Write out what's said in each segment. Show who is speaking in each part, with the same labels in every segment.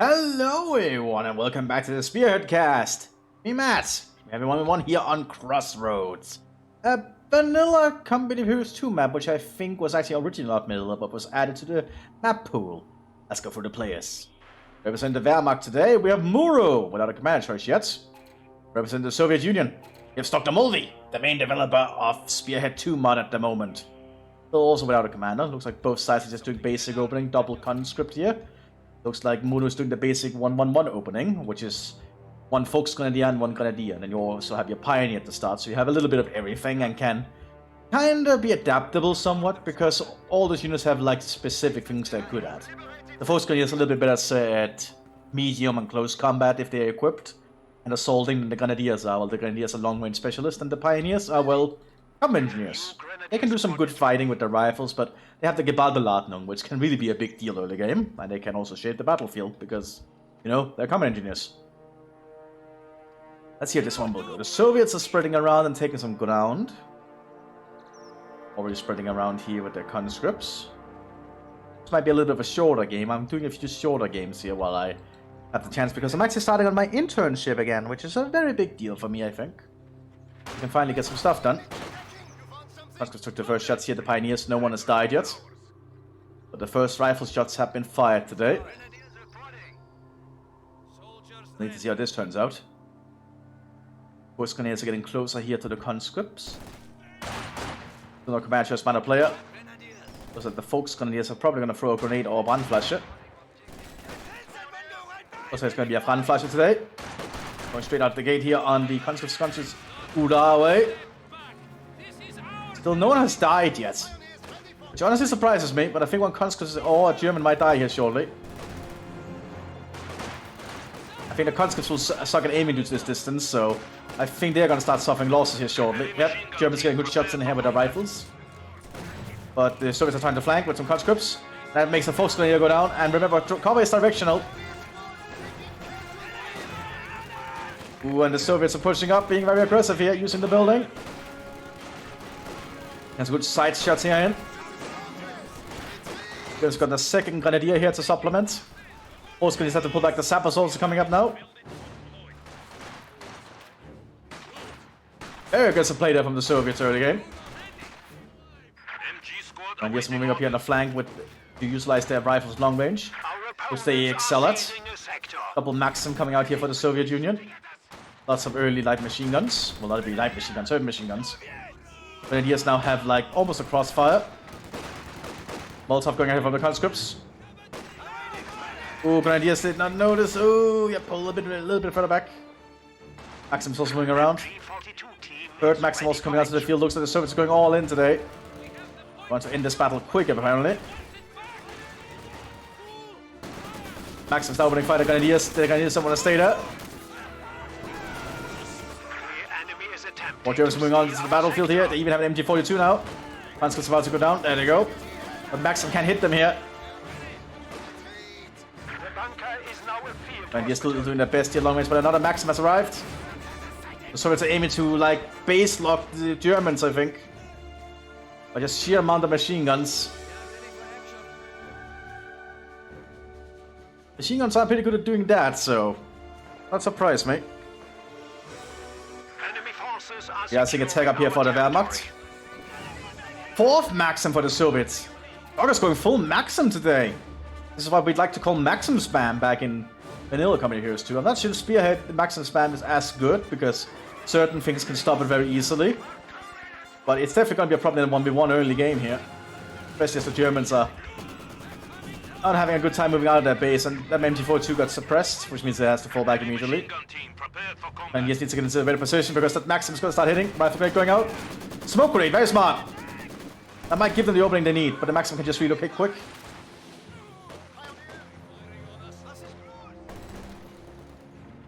Speaker 1: Hello everyone and welcome back to the Spearhead cast. Me Matt, everyone here on Crossroads. A vanilla Company of Heroes 2 map which I think was actually originally not vanilla but was added to the map pool. Let's go for the players. Represent the Wehrmacht today, we have Muro without a command choice yet. Represent the Soviet Union, we have Dr. Mulvey, the main developer of Spearhead 2 mod at the moment. Still also without a commander, looks like both sides are just doing basic opening, double conscript here. Looks like Muno's doing the basic 1-1-1 opening, which is one Volksgrenadier and one Grenadier. And then you also have your Pioneer at the start, so you have a little bit of everything and can kind of be adaptable somewhat, because all those units have like specific things they're good at. The Volksgrenadier is a little bit better at medium and close combat if they're equipped, and assaulting than the Grenadiers are. Well, the Grenadiers are long-range specialists, and the Pioneers are, well, combat engineers. They can do some good fighting with their rifles, but they have the Gebalbeladung, which can really be a big deal early game, and they can also shape the battlefield, because, you know, they're combat engineers. Let's see how this one will go. The Soviets are spreading around and taking some ground. Already spreading around here with their conscripts. This might be a little bit of a shorter game. I'm doing a few shorter games here while I have the chance, because I'm actually starting on my internship again, which is a very big deal for me, I think. I can finally get some stuff done. Conscripts took the first shots here, the Pioneers, no one has died yet. But the first rifle shots have been fired today. Need to see how this turns out. Both Grenadiers are getting closer here to the conscripts. Still no command choice by the player. Looks like the Volksgrenadiers are probably going to throw a grenade or a Brandflasche. Looks like it's going to be a Brandflasche today. Going straight out the gate here on the conscripts Uda way. Still, no one has died yet, which honestly surprises me, but I think one conscript or a German might die here shortly. I think the conscripts will suck at aiming due to this distance, so I think they're going to start suffering losses here shortly. Yep, Germans getting good shots in here with their rifles. But the Soviets are trying to flank with some conscripts. That makes the Volksgrenadier go down, and remember, cover is directional. Ooh, and the Soviets are pushing up, being very aggressive here, using the building. There's good side shots here in. Just got the second Grenadier here to supplement. Both Grenadiers have to pull back. The Sappers also coming up now. Very aggressive play there from the Soviets early game. And just moving up here on the flank with to utilize their rifles long range, which they excel at. Couple Maxim coming out here for the Soviet Union. Lots of early light machine guns. Well, not be light machine guns, heavy machine guns. Grenadiers now have like almost a crossfire. Molotov going ahead from the conscripts. Ooh, Grenadiers did not notice. Ooh, yeah, pull a little bit further back. Maxim's also moving around. Third Maxim also coming out to the field. Looks like the Soviets are going all in today. Want to end this battle quick, apparently. Maxim's now opening fire. The Grenadiers don't want to stay there. More Germans moving on to the battlefield here. They even have an MG42 now. Conscript's about to go down. There they go. But Maxim can't hit them here. And they're still doing their best here long range, but another Maxim has arrived. The Soviets are aiming to like base lock the Germans, I think. By just sheer amount of machine guns. Machine guns are pretty good at doing that, so not surprised me. Yeah, I think it's tag up here for the Wehrmacht. Fourth Maxim for the Soviets. Dog is going full Maxim today. This is what we'd like to call Maxim spam back in vanilla Company of Heroes 2. I'm not sure the Spearhead the Maxim spam is as good, because certain things can stop it very easily. But it's definitely going to be a problem in a 1v1 early game here. Especially as the Germans are not having a good time moving out of their base, and that MG42 got suppressed, which means they has to fall back immediately. And he just needs to get into a better position because that Maxim is going to start hitting. Rifle grenade going out. Smoke grenade, very smart. That might give them the opening they need, but the Maxim can just relocate quick.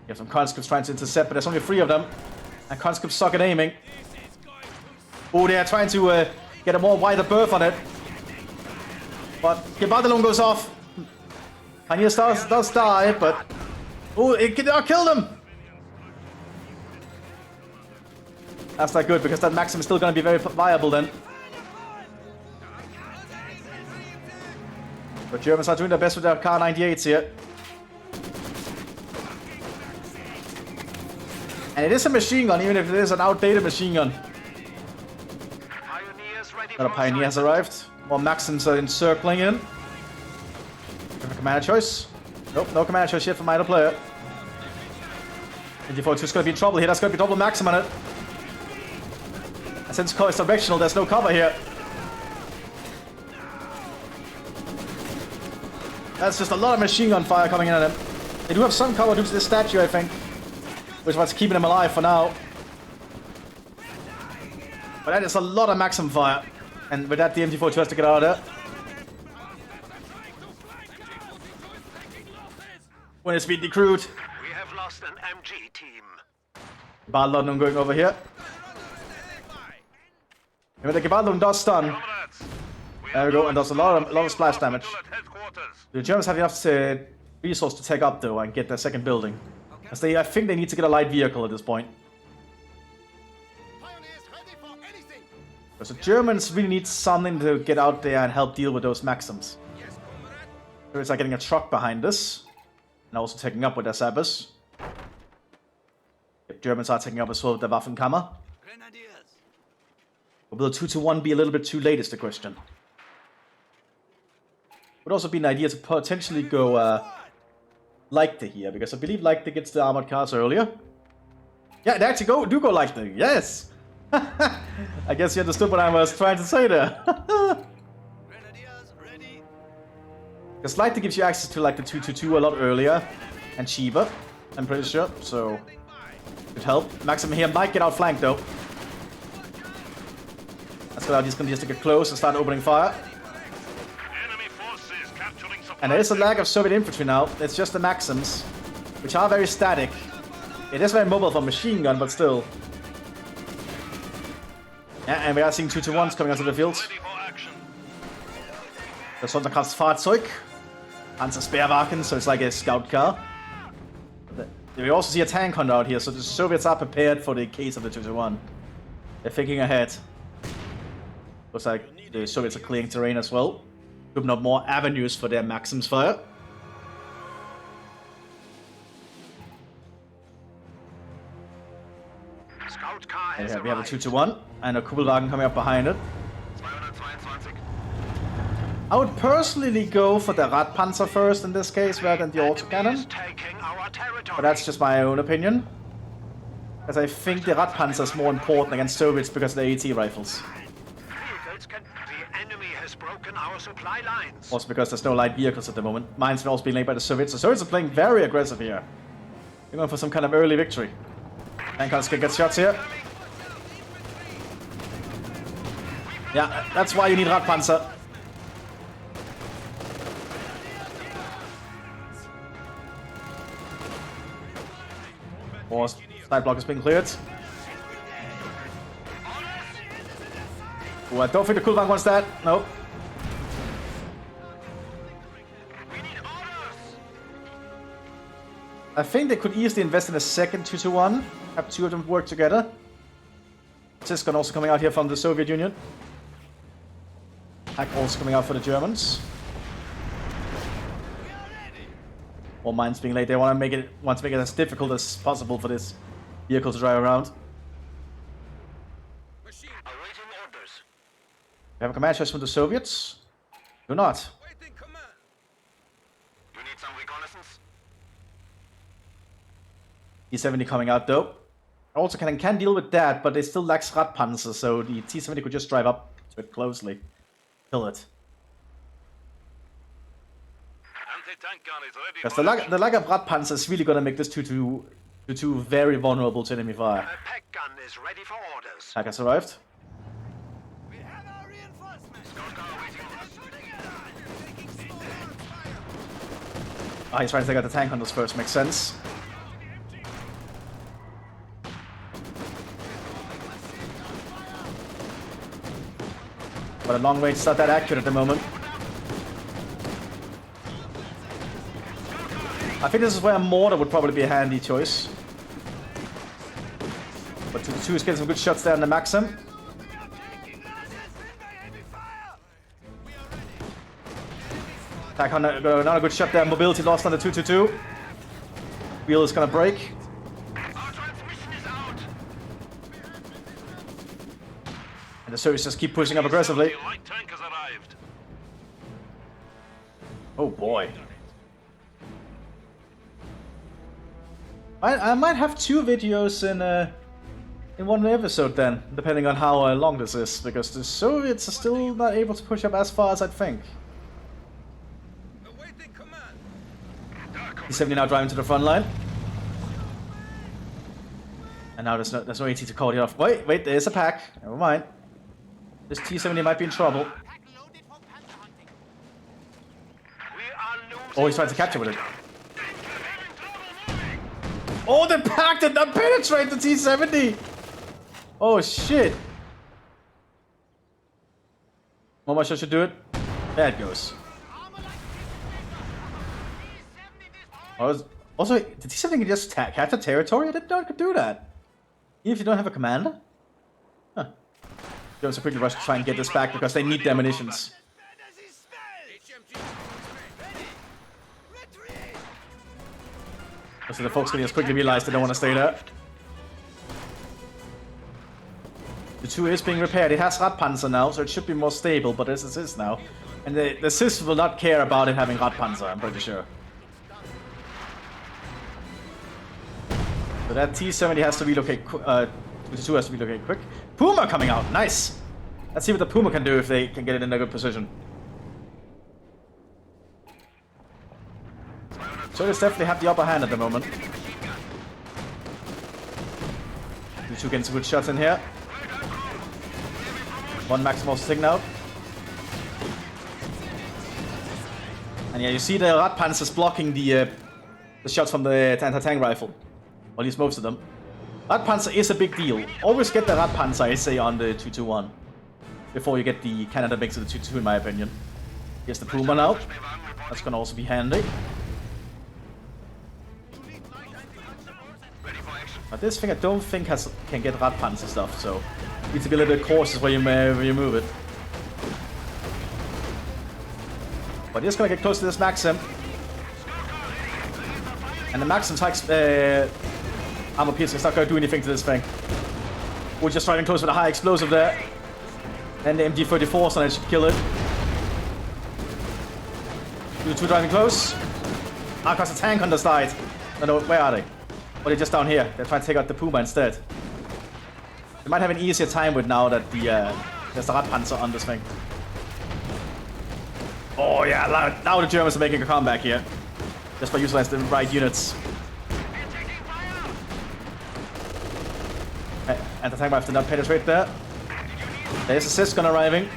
Speaker 1: You have some conscripts trying to intercept, but there's only 3 of them. And conscripts suck at aiming. Oh, they are trying to get a more wider berth on it. But Gebalbeladung goes off. Pioneer does die, but... Oh, it killed him! That's not good, because that Maxim is still going to be very viable then. The Germans are doing their best with their Kar-98s here. And it is a machine gun, even if it is an outdated machine gun. Another Pioneer has arrived. More Maxims are encircling in. Have a commander choice. Nope, no commander choice yet from either player. MT42 is going to be in trouble here. That's going to be double Maxim on it. And since it's directional, there's no cover here. That's just a lot of machine gun fire coming in at him. They do have some cover due to this statue, I think. Which is what's keeping him alive for now. But that is a lot of Maxim fire. And with that, the MT42 has to get out of there. When it's been decrewed.
Speaker 2: We have lost an MG team.
Speaker 1: Gebaldladung going over here. When the Gebaldladung does stun. There we go, and does a lot of splash damage. The Germans have enough resource to take up though and get their second building. Because I think they need to get a light vehicle at this point. Because the Germans really need something to get out there and help deal with those Maxims. So it's like getting a truck behind this. And also taking up with their sabers. If Germans are taking up as well with the Waffenkammer. Will the 2-1 be a little bit too late is the question. Would also be an idea to potentially go Leichte here, because I believe Leichte gets the armored cars earlier. Yeah, they actually do go Leichte, yes! I guess you understood what I was trying to say there. Because Leichte gives you access to like the 2-2 a lot earlier and cheaper, I'm pretty sure, so could help. Maxim here might get outflanked though. Let's go out, he's gonna just get close and start opening fire. And there is a lack of Soviet infantry now. It's just the Maxims, which are very static. It is very mobile for machine gun, but still. Yeah, and we are seeing 2-1s coming onto the field. Das Sonderkraftsfahrzeug. Panzer Speerwagen, so it's like a scout car. We also see a tank hunt out here, so the Soviets are prepared for the case of the 2-1. They're thinking ahead. Looks like the Soviets are clearing terrain as well. Open up more avenues for their Maxims fire. And here we have a 2-1 and a Kugelwagen coming up behind it. I would personally go for the Radpanzer first in this case rather than the autocannon. But that's just my own opinion. Because I think the Radpanzer is more important against Soviets because of the AT rifles. Also because there's no light vehicles at the moment. Mines are also being laid by the Soviets. The Soviets are playing very aggressive here. They're going for some kind of early victory. Tankers can get shots here. Yeah, that's why you need Radpanzer. More side block has been cleared. Oh, I don't think the Kugelwagen wants that. Nope. I think they could easily invest in a second 2-1. Have two of them work together. Cisco also coming out here from the Soviet Union. Hack also coming out for the Germans. More mines being laid. They want to make it as difficult as possible for this vehicle to drive around. We have a command choice from the Soviets. Do not. T-70 coming out though. Also can deal with that, but they still lack Radpanzer, so the T-70 could just drive up to it closely. Kill it. Because the lack of Radpanzer is really gonna make this 2-2 very vulnerable to enemy fire. Hack has arrived. Ah, he's trying to take out the tank hunters first, makes sense. But a long range is not that accurate at the moment. I think this is where a mortar would probably be a handy choice. But 2-2 is getting some good shots there on the Maxim. Attack on another good shot there. Mobility lost on the 2-2-2. Wheel is gonna break. And the Soviets just keep pushing up aggressively.
Speaker 2: Light tank has arrived.
Speaker 1: Oh boy. I might have 2 videos in one episode then, depending on how long this is, because the Soviets are still not able to push up as far as I'd think. T-70 now driving to the front line. And now there's no AT to call it off. Wait, there's a pack. Never mind. This T-70 might be in trouble. Oh, he's trying to capture with it. Oh, the pack did not penetrate the T-70! Oh, shit. How much I should do it? There it goes. Also, the T-70 can just capture territory? I didn't know it could do that. Even if you don't have a commander? Huh. Jones are quickly rush to try and get this back because they need their munitions. So the folks can just quickly realize they don't want to stay there. The 2 is being repaired. It has Radpanzer now, so it should be more stable, but this is now. And the Sys will not care about it having Radpanzer, I'm pretty sure. So that T-70 has to relocate, the 2 has to relocate quick. Puma coming out, nice! Let's see what the Puma can do if they can get it in a good position. So they definitely have the upper hand at the moment. The 2 getting some good shots in here. 1 maximal sticking out. And yeah, you see the Radpanzers blocking the shots from the anti-tank rifle. Or at least most of them. Radpanzer is a big deal. Always get the Radpanzer, I say, on the 221. Before you get the Canada mix of the 222, in my opinion. Here's the Puma now. That's gonna also be handy. But this thing I don't think can get Radpanzer stuff, so you need to be a little bit cautious where you move it. But just gonna get close to this Maxim. And the Maxim takes armor piercing is not gonna do anything to this thing. We're just driving close with a high explosive there. And the MG-34 so that should kill it. The 2 driving close. Because the tank hunters died. No, where are they? Oh, they're just down here. They're trying to take out the Puma instead. They might have an easier time with now that there's the Radpanzer on this thing. Oh yeah, now the Germans are making a comeback here. Just by utilizing the right units. And the tank rifle did not penetrate there. There's a Sysgun arriving.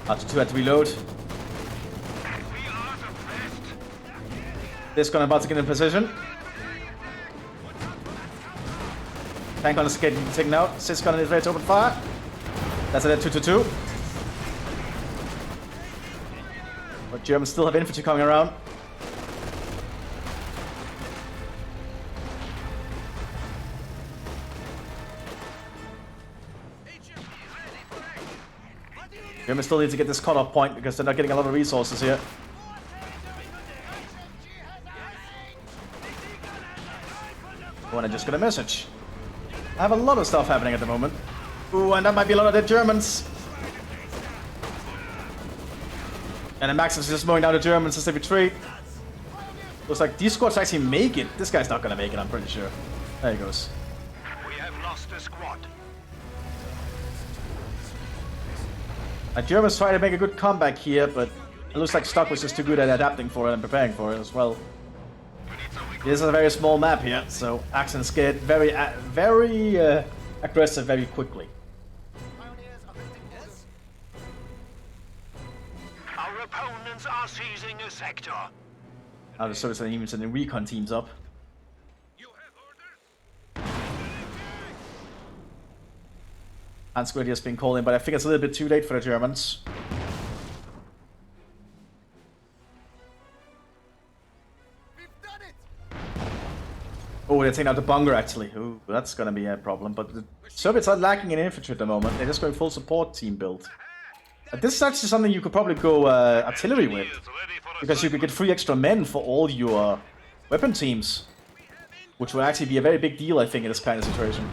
Speaker 1: R2 had to reload. This gun about to get in position. Tank gun is getting taken out. Sysgun is ready to open fire. That's it at 222. But Germans still have infantry coming around. Germans still need to get this cutoff point because they're not getting a lot of resources here. Oh, and I just got a message. I have a lot of stuff happening at the moment. Ooh, and that might be a lot of the Germans. And the Maximus is just mowing down the Germans as they retreat. Looks like these squads actually make it. This guy's not gonna make it, I'm pretty sure. There he goes.
Speaker 2: We have lost a squad.
Speaker 1: The Germans try to make a good comeback here, but it looks like Stock was just too good at adapting for it and preparing for it as well. This is a very small map here, so actions get very aggressive very quickly.
Speaker 2: Our opponents are seizing a sector.
Speaker 1: Now the Soviets are even sending recon teams up. Squid has been called in, but I think it's a little bit too late for the Germans. Oh, they're taking out the bunker actually. Ooh, that's gonna be a problem. But the Soviets are lacking in infantry at the moment. They're just going full support team build. This is actually something you could probably go artillery with, because you could get 3 extra men for all your weapon teams. which will actually be a very big deal, I think, in this kind of situation.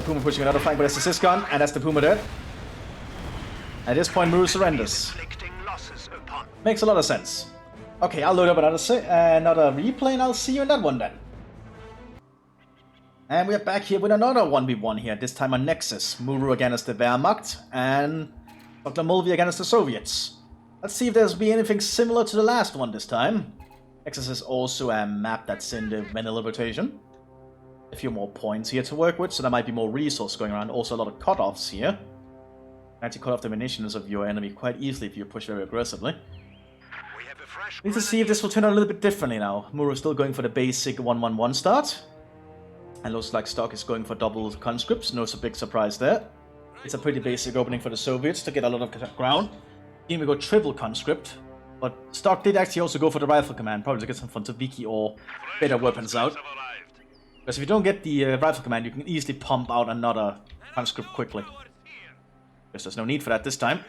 Speaker 1: Puma pushing another flank, but that's the assist gun, and that's the Puma dead. At this point, Muru surrenders. Makes a lot of sense. Okay, I'll load up another replay, and I'll see you in that one then. And we're back here with another 1v1 here, this time on Nexus. Muru against the Wehrmacht, and Dr. Mulvey against the Soviets. Let's see if there's be anything similar to the last one this time. Nexus is also a map that's in the vanilla rotation. A few more points here to work with, so there might be more resource going around. Also a lot of cutoffs here. Actually cut off the munitions of your enemy quite easily if you push very aggressively. Need to see if this will turn out a little bit differently now. Muru is still going for the basic 1-1-1 start. And looks like Stock is going for double conscripts, no big surprise there. It's a pretty basic opening for the Soviets to get a lot of ground. Here we go triple conscript, but Stock did actually also go for the rifle command, probably to get some Fontoviki or better weapons out. Because if you don't get the rifle command, you can easily pump out another conscript quickly. Guess there's no need for that this time.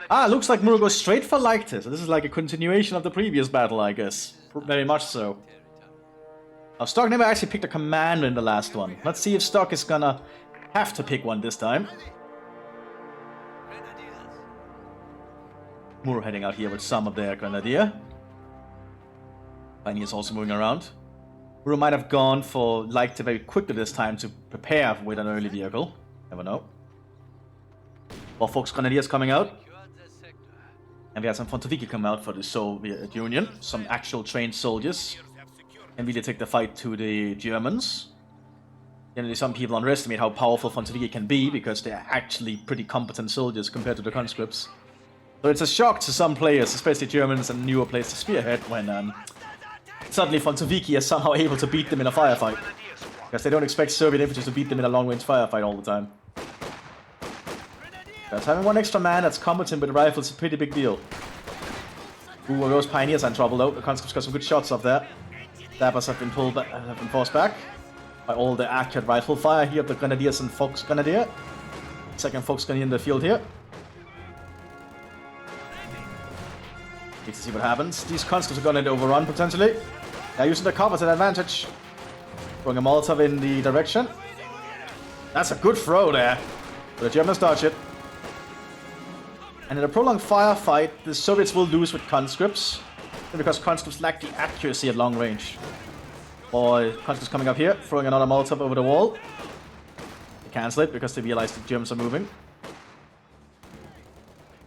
Speaker 1: Ah, looks like Muru goes straight for Leichtes. So this is like a continuation of the previous battle, I guess. Very much so. Now, Stock never actually picked a commander in the last one. Let's see if Stock is gonna have to pick one this time. Muru heading out here with some of their Grenadier. Pioneer is also moving around. Muru might have gone for Leichte very quickly this time to prepare with an early vehicle. Never know. More Fox Grenadiers coming out. And we have some Fontoviki come out for the Soviet Union. Some actual trained soldiers. And really take the fight to the Germans. Generally, some people underestimate how powerful Fontoviki can be because they're actually pretty competent soldiers compared to the conscripts. So it's a shock to some players, especially Germans and newer players to Spearhead, when suddenly Fontoviki is somehow able to beat them in a firefight. Because they don't expect Soviet infantry to beat them in a long-range firefight all the time. Because having one extra man that's competent with rifles is a pretty big deal. Ooh, those Pioneers are in trouble though. The conscripts got some good shots off there. Dabbers have been forced back by all the accurate rifle fire here of the Grenadiers and Fox Grenadier. Second Fox Grenadier in the field here. Need to see what happens. These conscripts are going to overrun potentially. They're using the cover to their advantage. Throwing a Molotov in the direction. That's a good throw there. But the Germans dodge it. And in a prolonged firefight, the Soviets will lose with conscripts. Because conscripts lack the accuracy at long range. Boy, conscripts coming up here, throwing another Molotov over the wall. They cancel it because they realize the Germans are moving.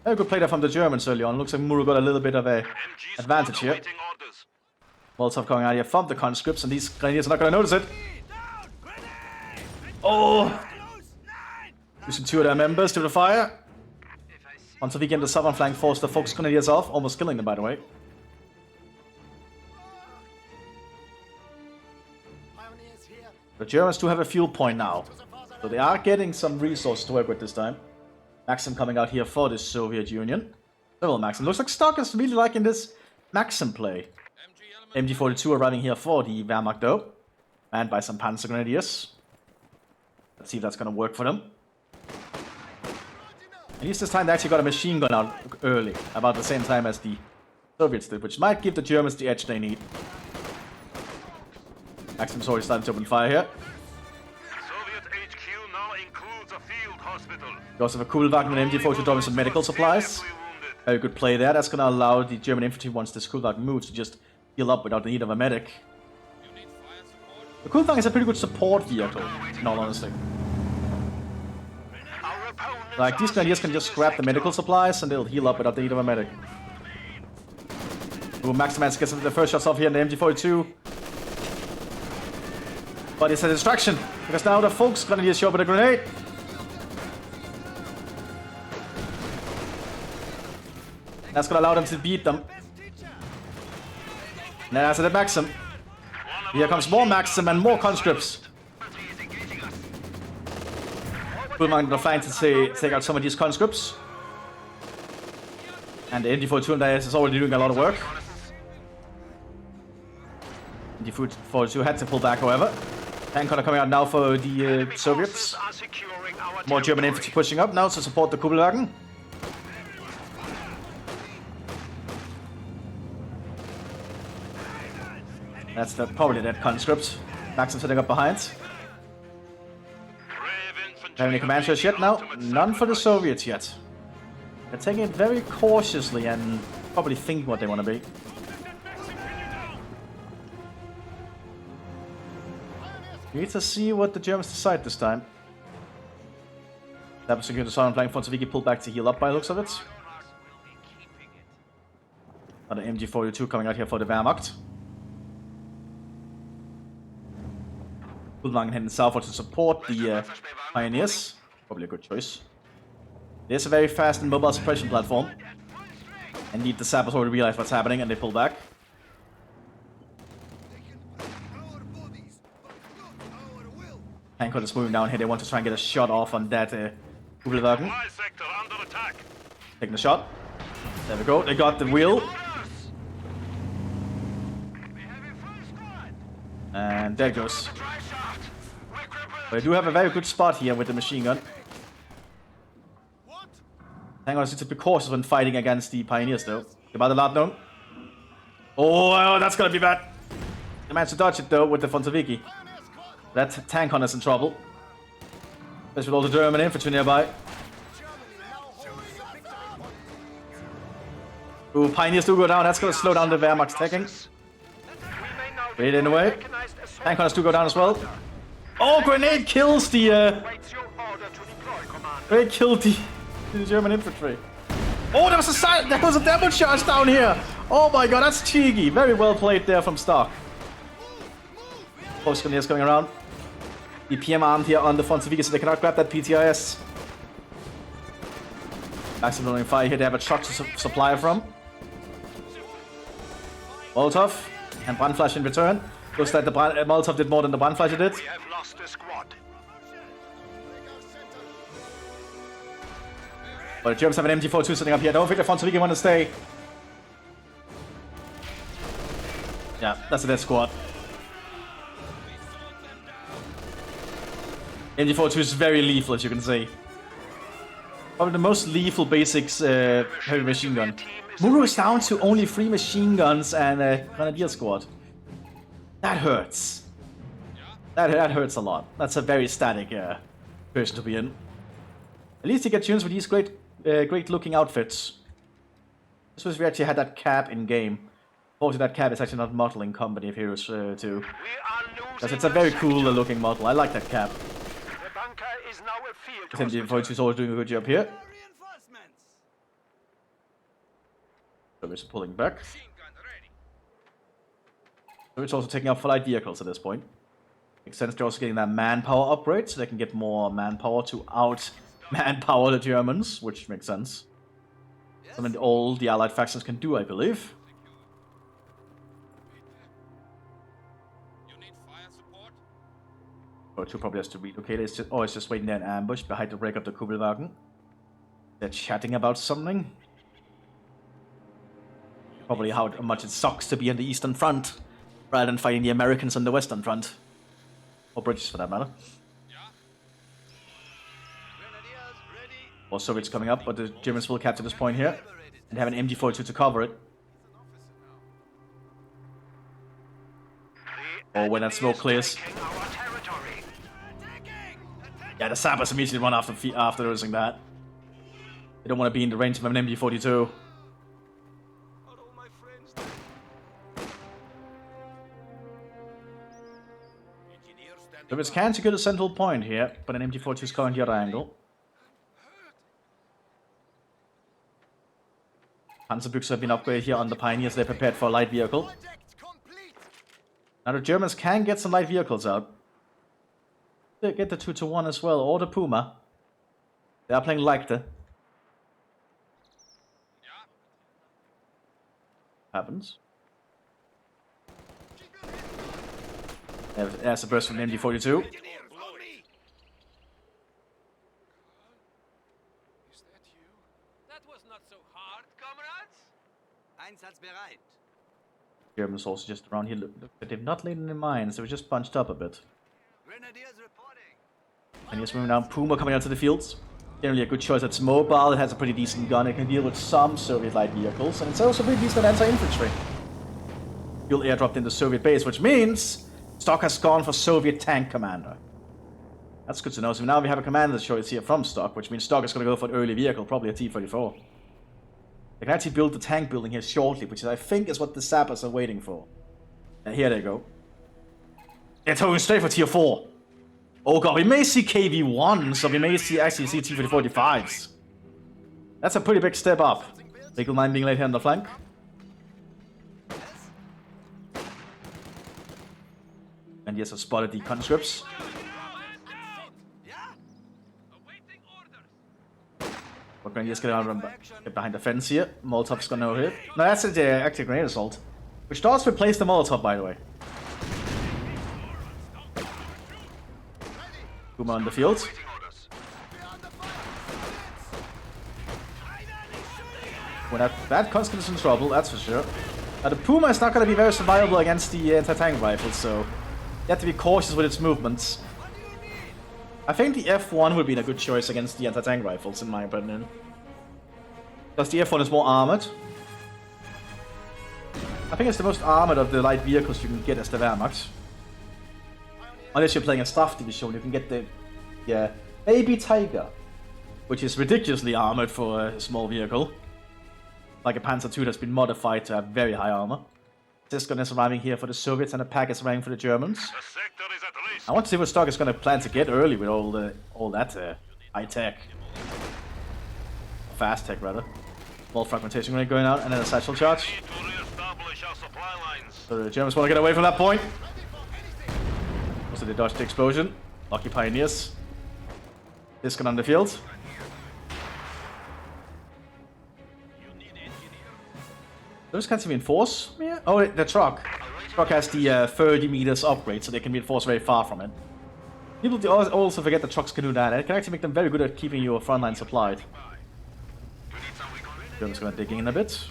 Speaker 1: Very good play there from the Germans early on. Looks like Muru got a little bit of a advantage here. Molotov coming out here from the conscripts, and these Grenadiers are not going to notice it. Oh! Using two of their members to the fire. Fontoviki in the southern flank forced the Fox Grenadiers off, almost killing them by the way. The Germans do have a fuel point now, so they are getting some resources to work with this time. Maxim coming out here for the Soviet Union. Several Maxim. Looks like Stock is really liking this Maxim play. MG42 arriving here for the Wehrmacht though. Manned by some Panzer Grenadiers. Let's see if that's going to work for them. At least this time they actually got a machine gun out early, about the same time as the Soviets did, which might give the Germans the edge they need. Maxim's already starting to open fire here.
Speaker 2: Soviet HQ now includes a field hospital.
Speaker 1: We also have a Kugelwagen and MG42 driving some medical supplies. Very good play there. That's going to allow the German infantry, once this Kugelwagen moves, to just heal up without the need of a medic. The Kugelwagen is a pretty good support vehicle, in all honesty. Like, these Grenadiers can just grab the medical supplies and they'll heal up without the need of a medic. Ooh, Maximus gets the first shots off here in the MG42. But it's a distraction, because now the Fox Grenadiers show up with a grenade. That's gonna allow them to beat them. And then after the Maxim. Here comes more Maxim and more conscripts. Kugelwagen are flying to take out some of these conscripts. And the MG42 in there is already doing a lot of work. MG42 had to pull back, however. Tank coming out now for the Soviets. More German infantry pushing up now to support the Kugelwagen. That's probably that conscript. Maxim setting up behind. Have any command shots yet? No, none for the Soviets yet. They're taking it very cautiously and probably think what they want to be. We need to see what the Germans decide this time. That was secure the silent flank. Mthis pulled back to heal up by the looks of it. Another MG42 coming out here for the Wehrmacht. Pullwagen heading southward to support the Pioneers. Probably a good choice. There's a very fast and mobile suppression platform. Indeed, the sappers already realize what's happening and they pull back. Hancock is moving down here. They want to try and get a shot off on that Kugelwagen. Taking the shot. There we go. They got the wheel. And there it goes. But they do have a very good spot here with the machine gun. Hancock needs to be cautious when fighting against the Pioneers though. About the Ladno. Oh, that's gonna be bad. They managed to dodge it though with the Mthis. That tank hunter's in trouble. Especially with all the German infantry nearby. Ooh, Pioneers do go down. That's going to slow down the Wehrmacht's attacking. Wait in the way. Tank hunters do go down as well. Oh, grenade kills the... Grenade killed the German infantry. Oh, there was a demo charge down here. Oh my god, that's cheeky. Very well played there from Stark. Post grenades coming around. The PM armed here on the Mthis, so they cannot grab that PTIS. Maximum running fire here, they have a truck to supply from. Molotov and Brandflash in return. Looks like the Molotov did more than the Brandflash did.
Speaker 2: We have lost a squad.
Speaker 1: But the Germans have an MG42 sitting up here. I don't think the Mthis want to stay. Yeah, that's a dead squad. MG42 is very lethal, as you can see. Probably the most lethal basics heavy machine gun. Muro is down to only 3 machine guns and a grenadier squad. That hurts. That hurts a lot. That's a very static version to be in. At least you get tunes with these great looking outfits. This was we actually had that cap in game. Unfortunately, that cap is actually not modeling Company of Heroes 2. Because it's a very cool looking model. I like that cap. MG42 is always doing a good job here. So it's pulling back. So it's also taking up for light vehicles at this point. Makes sense they're also getting that manpower upgrade, so they can get more manpower to out-manpower the Germans, which makes sense. Something all the allied factions can do, I believe. Two probably has to relocate. It's just waiting there in ambush behind the break of the Kugelwagen. They're chatting about something. Probably how much it sucks to be on the Eastern Front rather than fighting the Americans on the Western Front. Or British for that matter. More Soviets coming up, but the Germans will capture this point here and have an MG42 to cover it. Or when that smoke clears. Yeah, the sappers immediately run after losing that. They don't want to be in the range of an MG42. Soviets can secure the central point here, but an MG42 is covering the other angle. Panzerbüchse have been upgraded here on the Pioneers. They're prepared for a light vehicle. Now the Germans can get some light vehicles out. They get the 2-1 as well, or the Puma. They are playing Leichte. Happens. There's a burst from the MG42.
Speaker 3: Is that you? That was not so hard, comrades.
Speaker 4: Einsatzbereit.
Speaker 1: Germans also just around here. Look, they've not laid any mines, they were just bunched up a bit.
Speaker 4: Grenadiers reporting.
Speaker 1: And he's moving down. Puma coming out to the fields. Generally a good choice. It's mobile, it has a pretty decent gun, it can deal with some Soviet light vehicles, and it's also pretty decent anti-infantry. fuel airdropped in the Soviet base, which means stock has gone for Soviet tank commander. That's good to know. So now we have a commander choice here from stock, which means stock is going to go for an early vehicle, probably a T-34. They can actually build the tank building here shortly, which I think is what the sappers are waiting for. And here they go. They're going straight for Tier 4. Oh god, we may see KV-1, so we may actually see T-45s. That's a pretty big step up. Vehicle 9 being laid here on the flank. And yes, I've spotted the conscripts. We're going to just get out and get behind the fence here. Molotov's gonna hit. No, that's the active grenade assault. Which does replace the Molotov, by the way. Puma on the field. When that conscript is in trouble, that's for sure. The Puma is not going to be very survivable against the anti-tank rifles, so you have to be cautious with its movements. I think the F1 would be a good choice against the anti-tank rifles, in my opinion. Because the F1 is more armored. I think it's the most armored of the light vehicles you can get as the Wehrmacht. Unless you're playing a staff division, you can get the Baby Tiger, which is ridiculously armored for a small vehicle. Like a Panzer II that's been modified to have very high armor. Cisco is arriving here for the Soviets and a pack is arriving for the Germans. I want to see what stock is going to plan to get early with all that high tech. Fast tech, rather. Small fragmentation grenade going out and then a satchel charge. So the Germans want to get away from that point. Also, they dodged the explosion. Lucky pioneers. Discon on the field. Those can't reinforce? Yeah. Oh, the truck. The truck has the 30 meters upgrade, so they can reinforce very far from it. People also forget that trucks can do that. It can actually make them very good at keeping your frontline supplied. Germans gonna dig in a bit.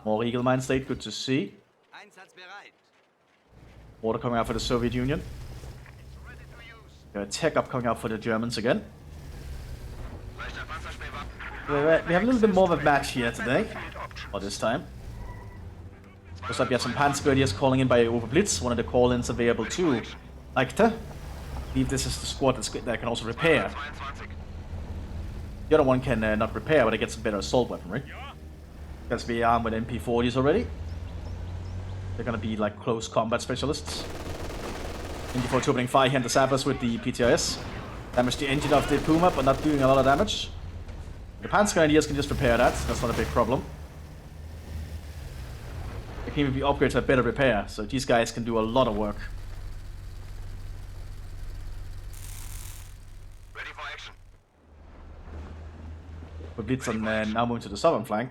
Speaker 1: More Eagle Mine State, good to see. Water coming out for the Soviet Union. Tech up coming out for the Germans again. We have a little bit more of a match here today, or this time. Looks like we have some Panzergrenadiers calling in by Overblitz, one of the call-ins available to Leichter. I believe this is the squad that can also repair. The other one can not repair, but it gets some better assault weaponry. Because we are armed with MP40s already. They're gonna be like close combat specialists. MP40 opening fire here in the sappers with the PTRS. Damage the engine of the Puma, but not doing a lot of damage. The Panzergrenadiers can just repair that, that's not a big problem. They can even be upgraded to a better repair, so these guys can do a lot of work.
Speaker 2: Ready for action.
Speaker 1: But Blitz and now moving to the southern flank.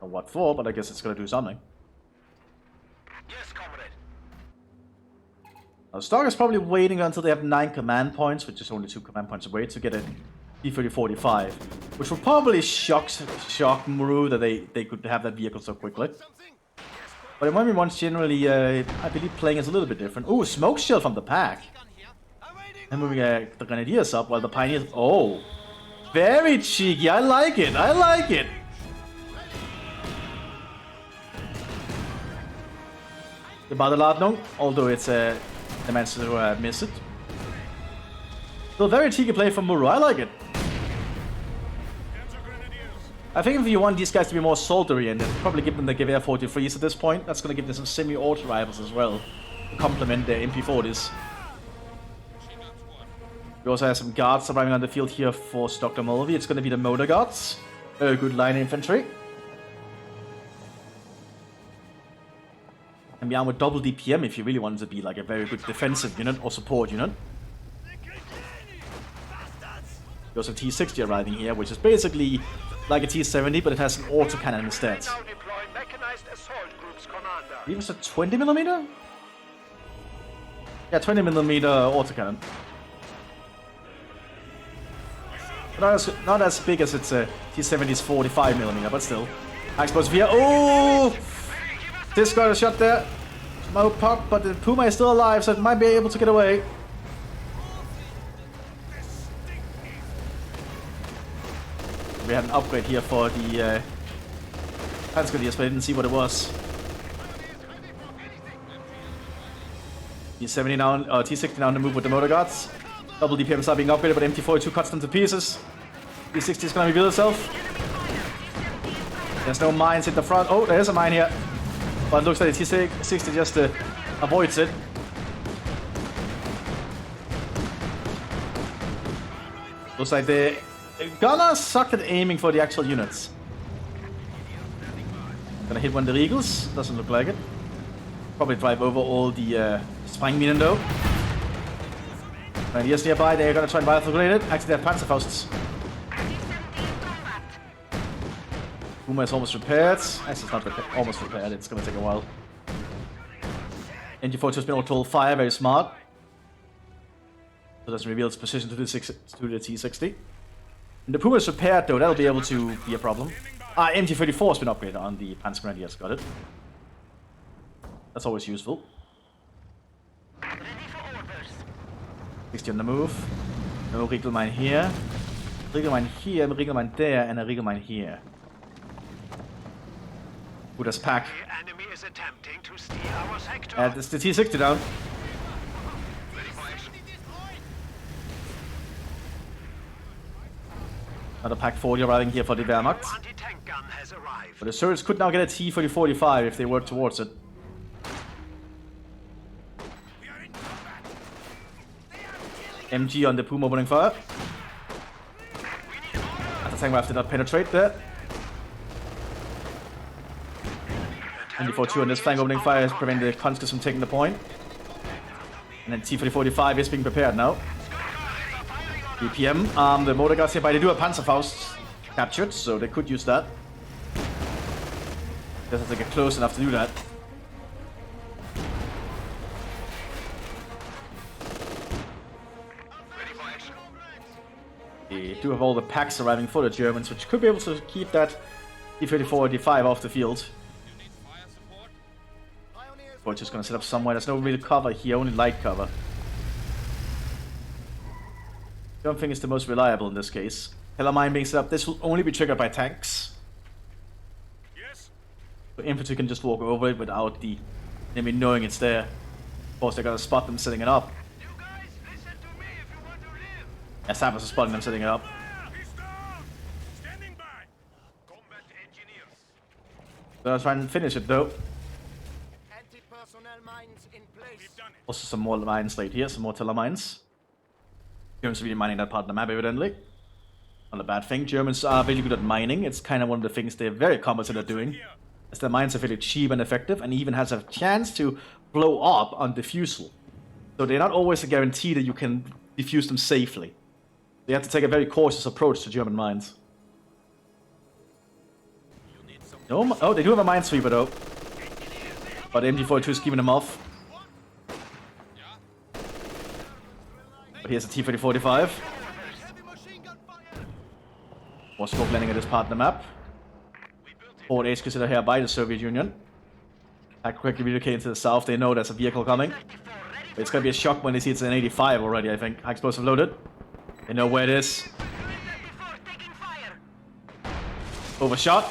Speaker 1: Or what for, but I guess it's gonna do something.
Speaker 2: Yes, comrade.
Speaker 1: Now, Stark is probably waiting until they have 9 command points, which is only 2 command points away, to get a T-30-45, which will probably shock Muru that they could have that vehicle so quickly. But in 1v1s generally, I believe playing is a little bit different. Ooh, smoke shield from the pack. And moving the Grenadiers up while the Pioneers... Oh! Very cheeky, I like it, I like it! The Badeladnung, although it's they managed to miss it. Still very cheeky play from Muru, I like it. I think if you want these guys to be more soldiery and probably give them the Gewehr 43s at this point, that's going to give them some semi-auto rifles as well to complement their MP40s. We also have some guards arriving on the field here for Dr. Mulvey. It's going to be the motor guards. Very good line infantry. And we are with double DPM if you really want to be like a very good defensive unit or support unit. We also have T60 arriving here, which is basically like a T70, but it has an autocannon instead. I believe it's a 20mm? Yeah, 20mm autocannon. Not as big as its T70's 45mm, but still. Explosive here. Oh! This got a shot there. No pop, but the Puma is still alive, so it might be able to get away. We had an upgrade here for the Panzergrenadiers, but I didn't see what it was. T70 now, T60 now on the move with the motor guards. Double DPMs are being upgraded, but MT42 cuts them to pieces. T60 is gonna reveal itself. There's no mines in the front. Oh, there's a mine here. But it looks like the T60 just avoids it. Looks like they're gonna suck at aiming for the actual units. Gonna hit one of the Regals. Doesn't look like it. Probably drive over all the Sprengminen though. And yes, nearby, they're gonna try and rifle-grenade it. Actually, they have Panzerfausts. Puma is almost repaired. Actually, it's not almost repaired. It's gonna take a while. NG42 has been auto fire, very smart. So doesn't reveal its position to the T60. And the Puma is repaired though, that'll be able to be a problem. MG34 has been upgraded on the Panzergrenadiers, got it. That's always useful. 60 on the move. No Regal mine here. Regal mine here, Regal mine there, and a Regal mine here. Who does pack?
Speaker 2: The enemy is attempting to steal our sector.
Speaker 1: It's the T60 down. Another pack 40 arriving here for the Wehrmacht.
Speaker 2: Anti-tank gun has arrived.
Speaker 1: But the Surge could now get a T-4045 if they work towards it. MG on the Puma opening fire. As the tank rifle did not penetrate there. ND42 on this flank opening fire has prevented the Conscripts from taking the point. And then T-4045 is being prepared now. DPM, the motor guards hereby, they do have Panzerfaust captured, so they could use that. Just have to get close enough to do that. They do have all the packs arriving for the Germans, which could be able to keep that T-34 D5 off the field. We're just gonna set up somewhere. There's no real cover here, only light cover. I don't think it's the most reliable in this case. Hella mine being set up. This will only be triggered by tanks.
Speaker 2: Yes.
Speaker 1: So infantry can just walk over it without the enemy knowing it's there. Of course, they're gonna spot them setting it up.
Speaker 2: You guys, listen to me if you want to live.
Speaker 1: Yeah, Savas is spotting them setting it up.
Speaker 2: He's down. Standing by. Combat engineers.
Speaker 1: So I'll try and finish it though.
Speaker 4: Anti-personnel mines in place.
Speaker 2: We've done it.
Speaker 1: Also some more mines laid here, some more tiller mines. Germans are really mining that part of the map, evidently. Not a bad thing. Germans are really good at mining. It's kind of one of the things they're very competent at doing. As their mines are fairly cheap and effective, and even has a chance to blow up on defusal. So they're not always a guarantee that you can defuse them safely. They have to take a very cautious approach to German mines. No, oh, they do have a minesweeper though. But MG42 is keeping them off. But here's a T-4045. More smoke landing at this part of the map. Forward HQ considered here by the Soviet Union. I quickly relocating to the south. They know there's a vehicle coming. But it's gonna be a shock when they see it's an 85 already, I think. High explosive loaded. They know where it is. Overshot.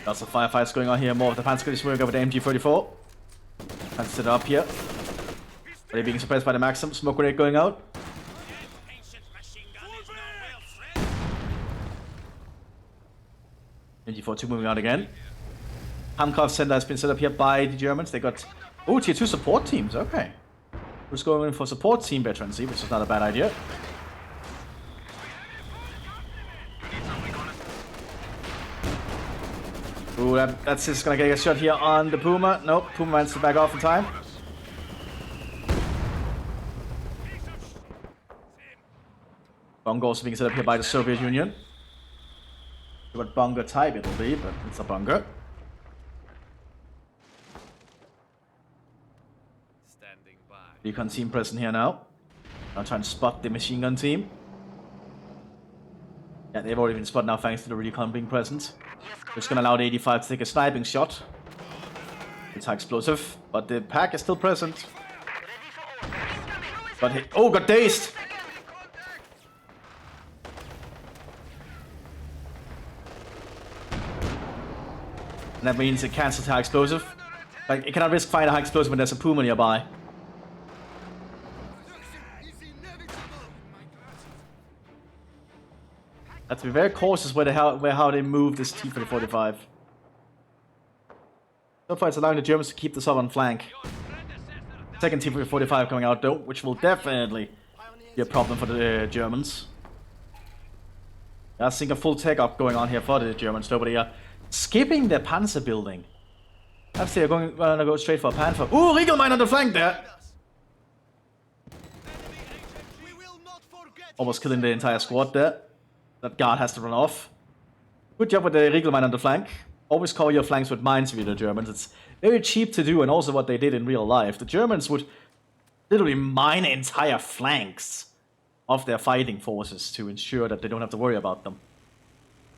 Speaker 1: Lots of firefights going on here. More of the Panzergrenadiers moving over to MG34. Trying to set it up here. Are they being suppressed by the Maxim? Smoke grenade going out. MG42 moving out again. Hamkov Center has been set up here by the Germans. They got tier 2 support teams. Okay. Who's going in for support team veterancy, which is not a bad idea. Ooh, that's just gonna get a shot here on the Puma. Nope, Puma managed to back off in time. Bunker also being set up here by the Soviet Union. What bunker type it'll be, but it's a bunker.
Speaker 3: Standing by.
Speaker 1: Recon team present here now. I'll try and spot the machine gun team. Yeah, they've already been spotted now thanks to the recon being present. It's gonna allow the 85 to take a sniping shot. It's high explosive, but the pack is still present. Got hit. Oh, got dazed! And that means it cancels high explosive. Like, it cannot risk firing a high explosive when there's a Puma nearby. Have to be very cautious how they move this T-45. So far, it's allowing the Germans to keep the southern flank. Second T-45 coming out though, which will definitely be a problem for the Germans. I think a full tech-up going on here for the Germans though, but they are skipping their Panzer building. Perhaps they are gonna go straight for a Panther. Ooh, Regal mine on the flank there! Almost killing the entire squad there. That guard has to run off. Good job with the Regal mine on the flank. Always cover your flanks with mines if you're the Germans. It's very cheap to do, and also what they did in real life. The Germans would literally mine entire flanks of their fighting forces to ensure that they don't have to worry about them.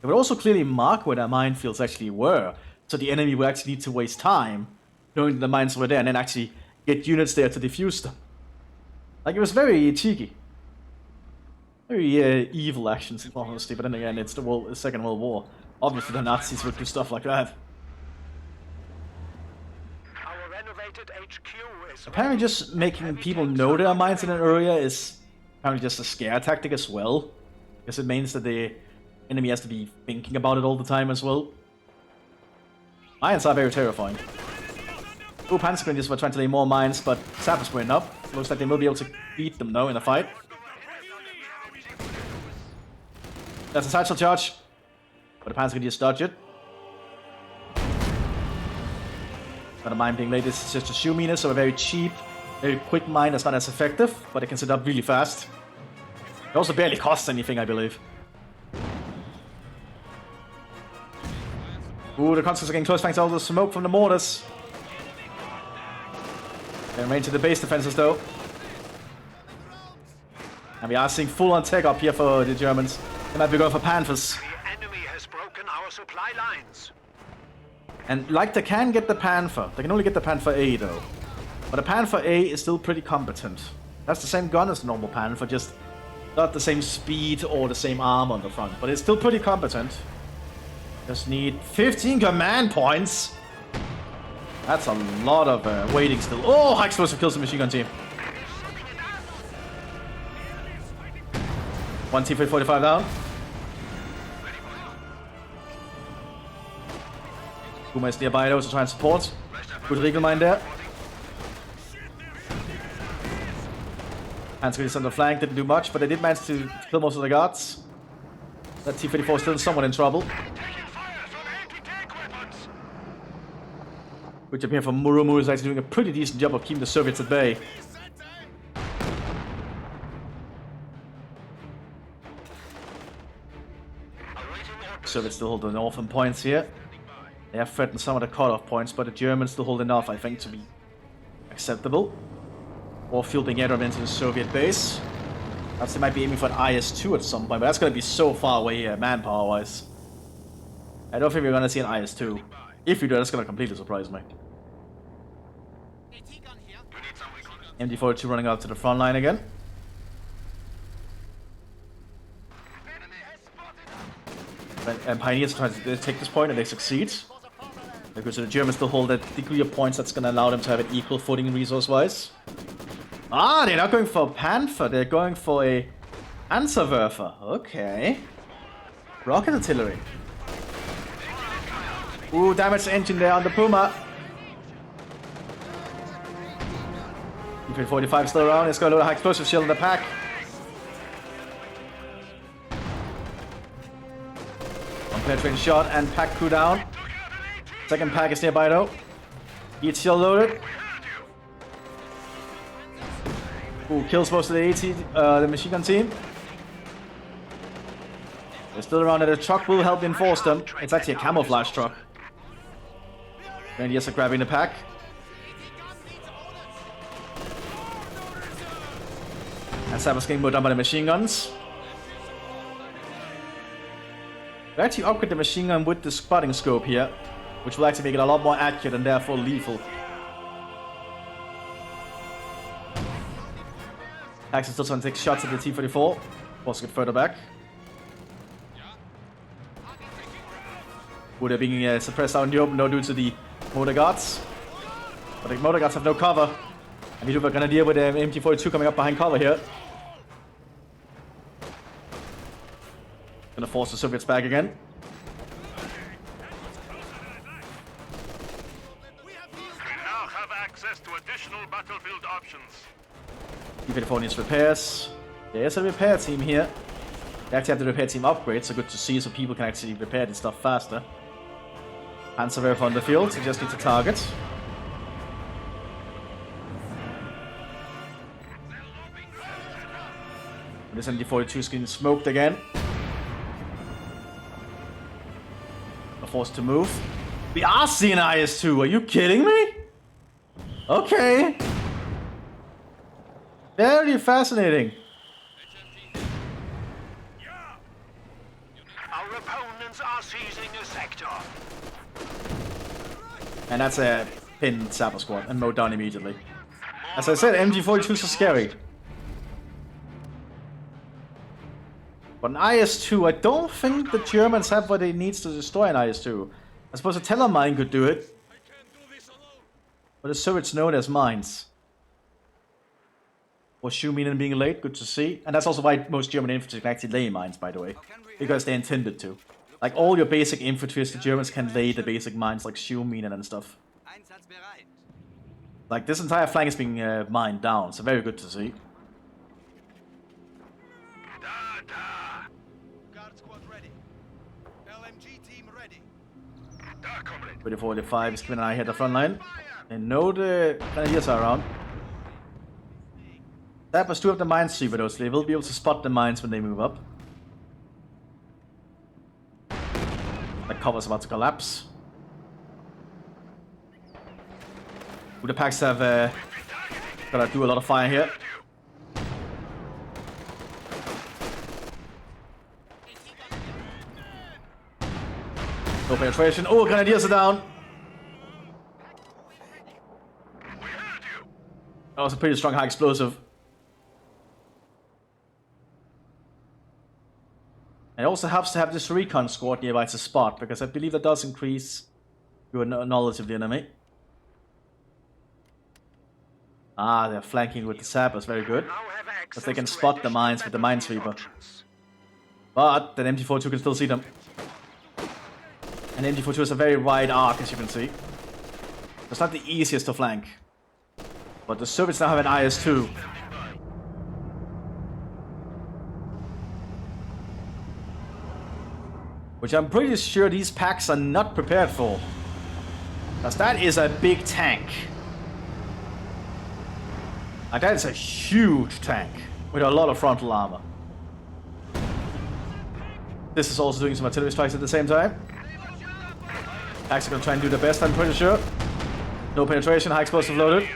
Speaker 1: They would also clearly mark where their minefields actually were, so the enemy would actually need to waste time knowing the mines were there and then actually get units there to defuse them. Like, it was very cheeky. Very evil actions, honestly, but then again, it's the Second World War. Obviously, the Nazis would do stuff like that.
Speaker 4: Our renovated HQ is
Speaker 1: Apparently, just making people know there are mines in an area is apparently just a scare tactic as well. Because it means that the enemy has to be thinking about it all the time as well. Mines are very terrifying. Ooh, Panzergrenadiers were trying to lay more mines, but Sappers went up. Looks like they will be able to beat them now in a fight. That's a sideshot charge. But the Panzergrenadiers dodge it. Not a mine being laid, this is just a shoe miner, so a very cheap, very quick mine that's not as effective, but it can set up really fast. It also barely costs anything, I believe. Ooh, the Consuls are getting close thanks to all the smoke from the mortars. They're in range of the base defenses though. And we are seeing full-on tech-up here for the Germans. They might be going for Panthers.
Speaker 4: our supply lines.
Speaker 1: And like they can get the Panther. They can only get the Panther A though. But the Panther A is still pretty competent. That's the same gun as the normal Panther, just not the same speed or the same arm on the front. But it's still pretty competent. Just need 15 command points. That's a lot of waiting still. Oh, high explosive kills the machine gun team. One T-45 down. Puma is nearby though to try and support. Good Regal mine there. Hands on the flank, didn't do much, but they did manage to kill most of the guards. That T-34 is still somewhat in trouble. Good job here from Murumu, is actually doing a pretty decent job of keeping the Soviets at bay. Soviets still hold the northern points here. They have threatened some of the cutoff points, but the Germans still hold enough, I think, to be acceptable. Or fielding airmen into the Soviet base. Perhaps they might be aiming for an IS-2 at some point, but that's going to be so far away here, manpower-wise. I don't think we're going to see an IS-2. If we do, that's going to completely surprise me. MD-42 running out to the front line again. And Pioneers try to take this point, and they succeed. Because the Germans still hold that degree of points that's going to allow them to have an equal footing resource-wise. Ah, they're not going for a Panther, they're going for a Panzerwerfer. Okay. Rocket artillery. Ooh, damaged engine there on the Puma. T-45 still around, it's got a little high explosive shield in the pack. One penetrating shot and pack crew down. Second pack is nearby though. Heat shield loaded. Ooh, kills most of the AT, the machine gun team. They're still around, and the truck will help enforce them. It's actually a camouflage truck. Grenadiers are grabbing the pack. And Sappers getting mowed down by the machine guns. We actually upgrade the machine gun with the spotting scope here, which will actually make it a lot more accurate and therefore lethal. Pax is still trying to take shots at the T-34. Force to get further back. They're being suppressed out in the open now due to the motor guards. But the motor guards have no cover. And we do have a Grenadier with the MG42 coming up behind cover here. Gonna force the Soviets back again.
Speaker 2: We now have access to additional battlefield options.
Speaker 1: T-34 needs repairs. There's a repair team here. They actually have the repair team upgrade, so good to see, so people can actually repair this stuff faster. Panzer on the field, so just need to target. This MD42 is getting smoked again. We're forced to move. We are seeing IS-2, are you kidding me? Okay. Very fascinating.
Speaker 4: Our opponents are seizing a sector.
Speaker 1: And that's a pinned Sapper squad and mowed down immediately. As I said, MG42s are scary. But an IS-2, I don't think the Germans have what it needs to destroy an IS-2. I suppose a Tellermine could do it. But the Soviets know there's mines. Or Schumann being late, good to see. And that's also why most German infantry can actually lay mines, by the way. Because they intended to. Like all your basic infantry, the Germans can lay the basic mines like Schumann and stuff. Like this entire flank is being mined down, so very good to see.
Speaker 3: Guard squad ready. LMG team ready.
Speaker 1: 24-45 is keeping an eye here at the front line. They know the Grenadiers are around. Sappers do have the minesweeper though, so they will be able to spot the mines when they move up. The cover's about to collapse. The packs have gotta do a lot of fire here. No penetration. Oh, Grenadiers are down. That was a pretty strong high explosive. And it also helps to have this recon squad nearby to spot, because I believe that does increase your knowledge of the enemy. Ah, they're flanking with the sappers, very good. Because they can spot the mines with the minesweeper. But the MG42 can still see them. And the MG42 has a very wide arc, as you can see. It's not the easiest to flank. But the Soviets now have an IS-2. Which I'm pretty sure these packs are not prepared for. Because that is a big tank. Like that is a huge tank. With a lot of frontal armor. This is also doing some artillery strikes at the same time. Packs are going to try and do their best, I'm pretty sure. No penetration, high explosive loaded.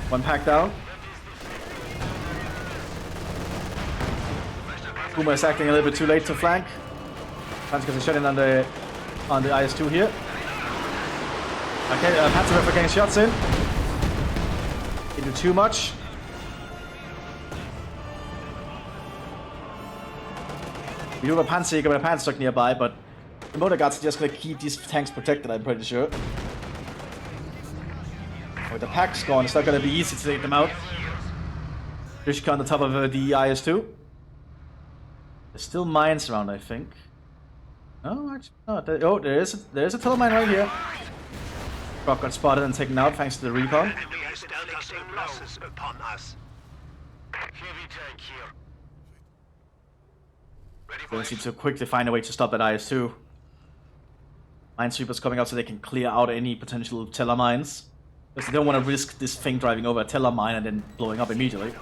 Speaker 1: One pack down. Puma is acting a little bit too late to flank. Trying to get a shot in on the IS-2 here. Okay, Panzer getting shots in. Didn't do too much. We do have a Panzer with a Panzer nearby, but the motor guards are just going to keep these tanks protected, I'm pretty sure. With the packs gone, it's not going to be easy to take them out. Rishka on the top of the IS-2. There's still mines around, I think. No, actually not. There's a Tellermine right here. Brock got spotted and taken out thanks to the recon.
Speaker 4: Enemy is inflicting losses upon us.
Speaker 2: Heavy tank here. Ready
Speaker 1: They
Speaker 2: for
Speaker 1: need to quickly find a way to stop that IS-2. Minesweepers coming out so they can clear out any potential Tellermines. Because they don't want to risk this thing driving over a Tellermine and then blowing up immediately.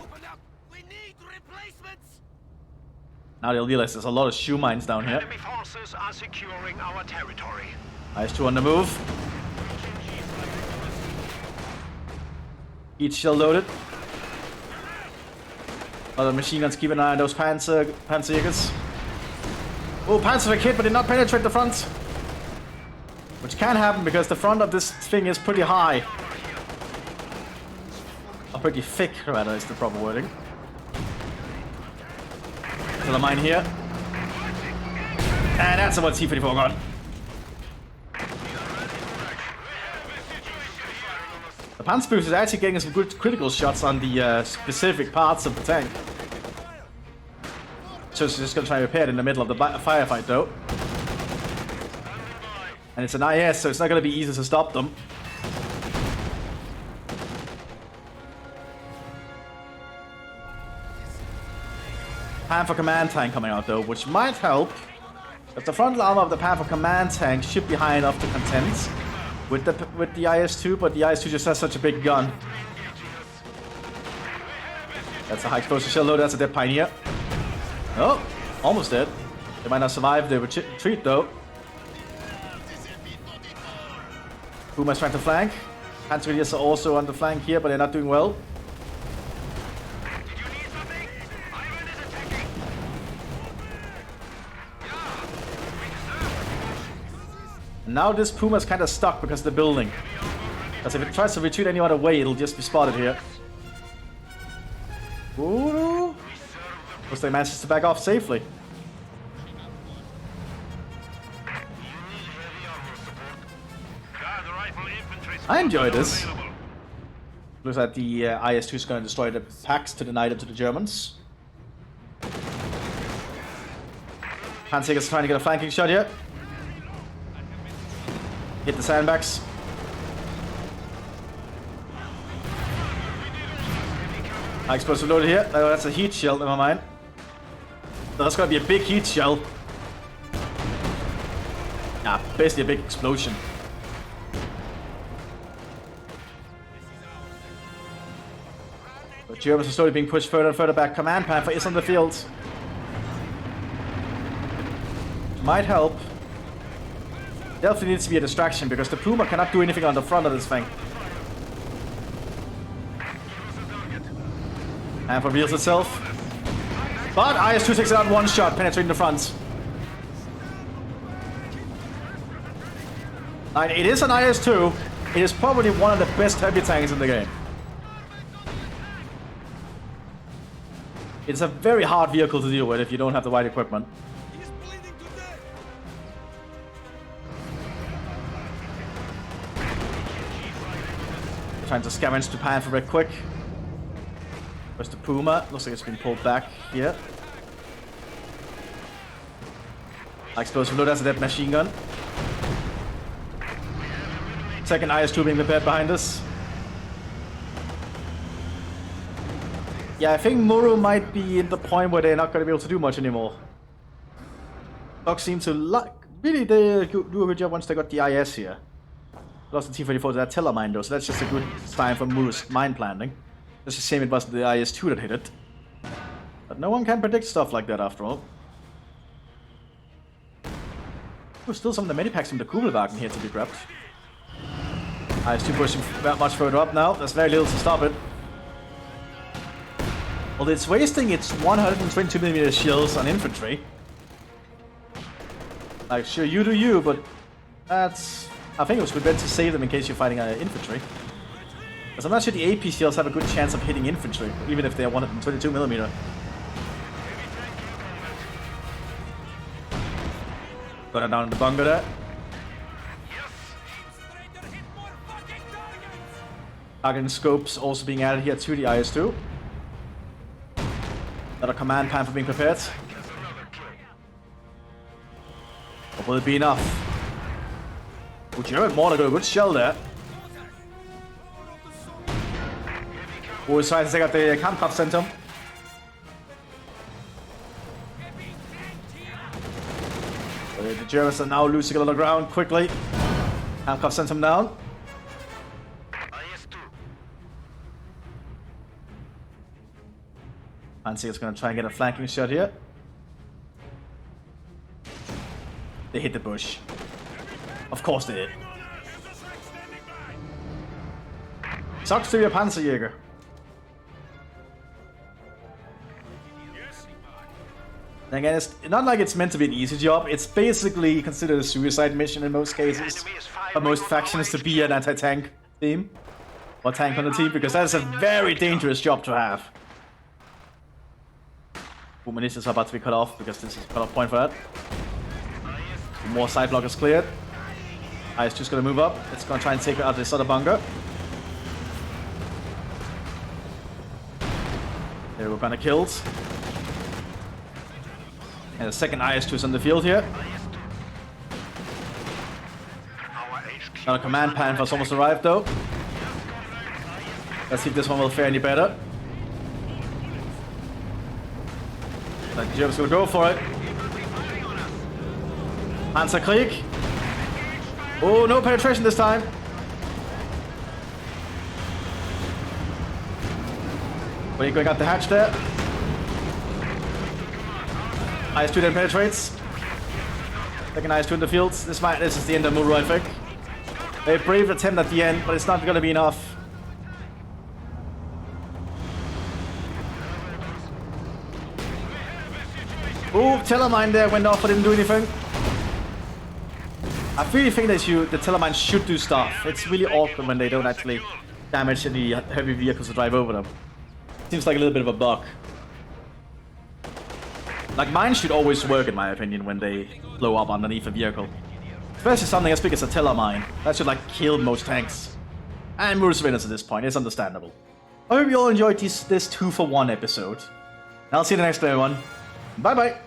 Speaker 3: We need replacements.
Speaker 1: Now they'll realize there's a lot of shoe mines down here.
Speaker 4: Enemy forces are securing our territory.
Speaker 1: IS-2 on the move. Each shell loaded. Other machine guns keep an eye on those Panzerjägers. Oh, Panzer hit, but did not penetrate the front. Which can happen because the front of this thing is pretty high. Or pretty thick, rather, is the proper wording. To the mine here. And that's about T-34 gone. The Panzer is actually getting some good critical shots on the specific parts of the tank. So it's just gonna try to repair it in the middle of the firefight though. And it's an IS, so it's not gonna be easy to stop them. Panther Command Tank coming out though, which might help. If the frontal armor of the Panther Command Tank should be high enough to contend with the IS-2, but the IS-2 just has such a big gun. That's a high explosive shell loader, that's a dead Pioneer. Oh, almost dead. They might not survive the retreat though. Puma's trying to flank. Panzergrenadiers are also on the flank here, but they're not doing well. And now this Puma's kind of stuck because of the building. Because if it tries to retreat any other way, it'll just be spotted here. Ooh. Looks like manages to back off safely. I enjoy this. Looks like the IS-2 is going to destroy the packs to deny them to the Germans. Panzer's trying to get a flanking shot here. Hit the sandbags. High explosive loader here. Oh, that's a heat shell, never mind. No, that's gonna be a big heat shell. Yeah, basically a big explosion. The Germans are slowly being pushed further and further back. Command Panther is on the field. Might help. Definitely needs to be a distraction because the Puma cannot do anything on the front of this thing. And reveals itself. But IS-2 takes it out in one shot, penetrating the front. And it is an IS-2. It is probably one of the best heavy tanks in the game. It's a very hard vehicle to deal with if you don't have the right equipment. Trying to scavenge the Panther very quick. Where's the Puma? Looks like it's been pulled back here. Explosive loader, that's a dead machine gun. Second IS-2 being prepared behind us. Yeah, I think Muro might be in the point where they're not going to be able to do much anymore. Dogs seem to really do a good job once they got the IS here. Lost the T-34 to that Teller mine though, so that's just a good sign for Muro's mine planting. Just a shame it wasn't the IS-2 that hit it. But no one can predict stuff like that after all. There's still some of the medipacks from the Kugelwagen here to be grabbed. IS-2 pushing much further up now, there's very little to stop it. Well, it's wasting its 122mm shields on infantry. Like, sure, you do you, but that's... I think it was good bet to save them in case you're fighting infantry. Because I'm not sure the AP shields have a good chance of hitting infantry, even if they're 122mm. Got it down in the bunker there. Targeting scopes also being added here to the IS-2. Another command Panther being prepared. But will it be enough? Oh, German mortar got a good shell there. Oh, it's trying to take out the Kampfkraft Center. The Germans are now losing a lot of ground quickly. Kampfkraft Center down. Panzer is going to try and get a flanking shot here. They hit the bush. Of course they did. Sucks to be a Panzerjäger. And again, it's not like it's meant to be an easy job. It's basically considered a suicide mission in most cases. For most factions to be an anti-tank team. Or tank on the team, because that is a very dangerous job to have. Mthis is about to be cut off, because this is a cut-off point for that. More side blockers cleared. It's just gonna move up. It's gonna try and take out this other bunker. There we're gonna kills. And the second IS-2 is on the field here. Another command Panther's almost arrived though. Let's see if this one will fare any better. The Germans gonna go for it. Panzerkrieg. Oh, no penetration this time. What are you going out the hatch there? IS-2 then penetrates. Second IS-2 in the fields. This is the end of Muru, I think. A brave attempt at the end, but it's not gonna be enough. Ooh, Telemine there went off but didn't do anything. I really think that the Telemine should do stuff. It's really awkward when they don't actually damage any heavy vehicles to drive over them. Seems like a little bit of a bug. Like, mines should always work in my opinion when they blow up underneath a vehicle. Especially something as big as a Telemine. That should like kill most tanks. And Muru's winners at this point, it's understandable. I hope you all enjoyed this 2-for-1 episode. And I'll see you in the next one, everyone. Bye bye!